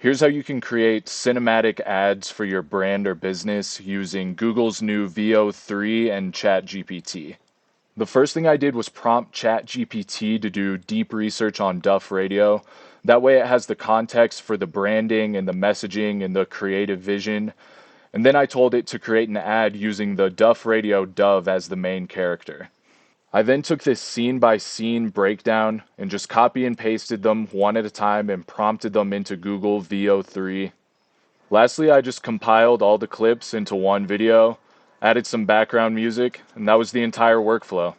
Here's how you can create cinematic ads for your brand or business using Google's new Veo 3 and ChatGPT. The first thing I did was prompt ChatGPT to do deep research on Duff Radio. That way it has the context for the branding and the messaging and the creative vision. And then I told it to create an ad using the Duff Radio Dove as the main character. I then took this scene by scene breakdown and just copy and pasted them one at a time and prompted them into Google Veo 3. Lastly, I just compiled all the clips into one video, added some background music, and that was the entire workflow.